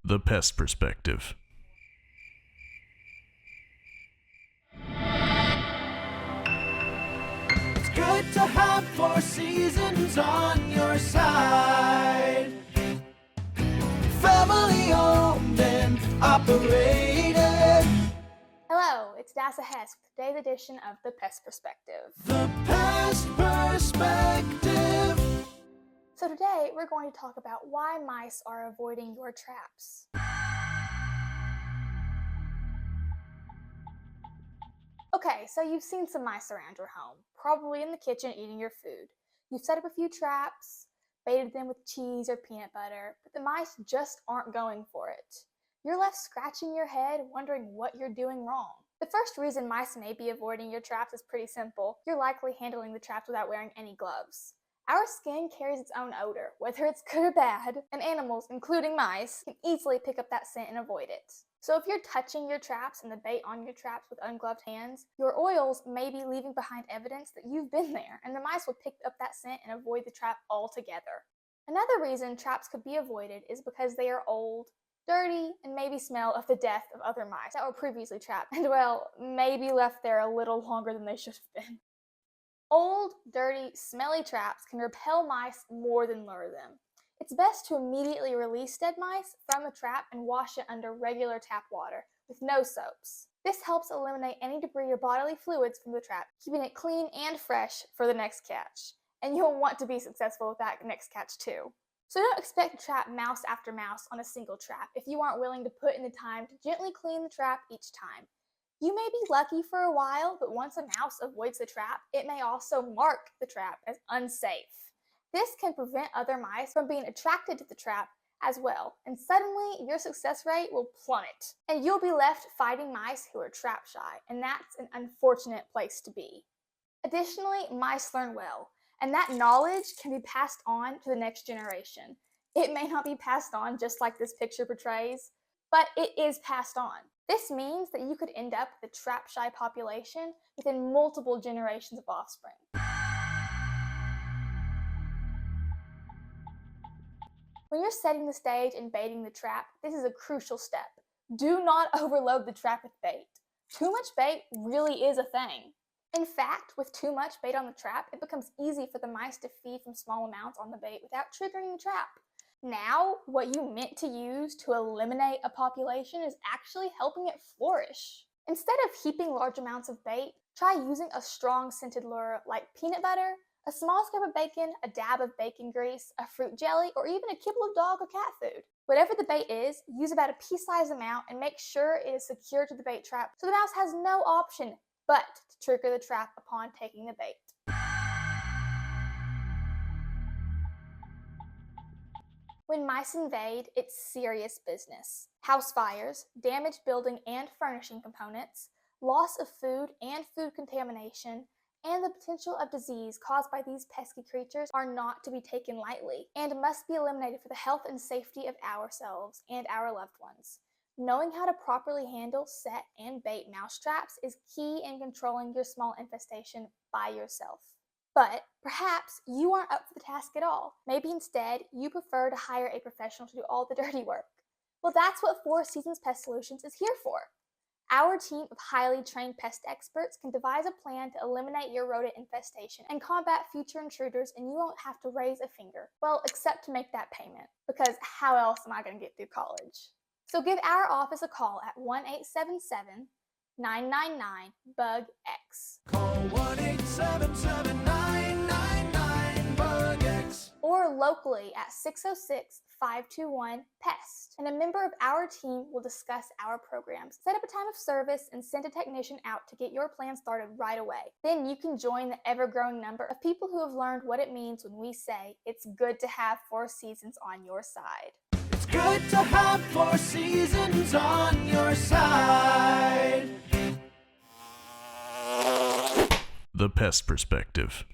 The Pest Perspective. It's good to have 4 seasons on your side. Family owned and operated. Hello, it's Hadassah with today's edition of The Pest Perspective. The Pest Perspective. So today we're going to talk about why mice are avoiding your traps. Okay, so you've seen some mice around your home, probably in the kitchen eating your food. You've set up a few traps, baited them with cheese or peanut butter, but the mice just aren't going for it. You're left scratching your head, wondering what you're doing wrong. The first reason mice may be avoiding your traps is pretty simple. You're likely handling the traps without wearing any gloves. Our skin carries its own odor, whether it's good or bad, and animals, including mice, can easily pick up that scent and avoid it. So if you're touching your traps and the bait on your traps with ungloved hands, your oils may be leaving behind evidence that you've been there, and the mice will pick up that scent and avoid the trap altogether. Another reason traps could be avoided is because they are old, dirty, and maybe smell of the death of other mice that were previously trapped, and well, maybe left there a little longer than they should have been. Old, dirty, smelly traps can repel mice more than lure them. It's best to immediately release dead mice from the trap and wash it under regular tap water with no soaps. This helps eliminate any debris or bodily fluids from the trap, keeping it clean and fresh for the next catch. And you'll want to be successful with that next catch too. So don't expect to trap mouse after mouse on a single trap if you aren't willing to put in the time to gently clean the trap each time. You may be lucky for a while, but once a mouse avoids the trap, it may also mark the trap as unsafe. This can prevent other mice from being attracted to the trap as well, and suddenly your success rate will plummet, and you'll be left fighting mice who are trap shy, and that's an unfortunate place to be. Additionally, mice learn well, and that knowledge can be passed on to the next generation. It may not be passed on just like this picture portrays, but it is passed on. This means that you could end up with a trap-shy population within multiple generations of offspring. When you're setting the stage and baiting the trap, this is a crucial step. Do not overload the trap with bait. Too much bait really is a thing. In fact, with too much bait on the trap, it becomes easy for the mice to feed from small amounts on the bait without triggering the trap. Now, what you meant to use to eliminate a population is actually helping it flourish. Instead of heaping large amounts of bait, try using a strong scented lure like peanut butter, a small scrap of bacon, a dab of bacon grease, a fruit jelly, or even a kibble of dog or cat food. Whatever the bait is, use about a pea-sized amount and make sure it is secured to the bait trap so the mouse has no option but to trigger the trap upon taking the bait. When mice invade, it's serious business. House fires, damaged building and furnishing components, loss of food and food contamination, and the potential of disease caused by these pesky creatures are not to be taken lightly and must be eliminated for the health and safety of ourselves and our loved ones. Knowing how to properly handle, set, and bait mouse traps is key in controlling your small infestation by yourself. But perhaps you aren't up for the task at all. Maybe instead, you prefer to hire a professional to do all the dirty work. Well, that's what 4 Seasons Pest Solutions is here for. Our team of highly trained pest experts can devise a plan to eliminate your rodent infestation and combat future intruders, and you won't have to raise a finger. Well, except to make that payment, because how else am I going to get through college? So give our office a call at 1-877-999-BUG-X. Call 1-877-999-BUG-X. Or locally at 606-521-PEST. And a member of our team will discuss our programs, set up a time of service, and send a technician out to get your plan started right away. Then you can join the ever-growing number of people who have learned what it means when we say it's good to have 4 seasons on your side. It's good to have 4 seasons on your side. The Pest Perspective.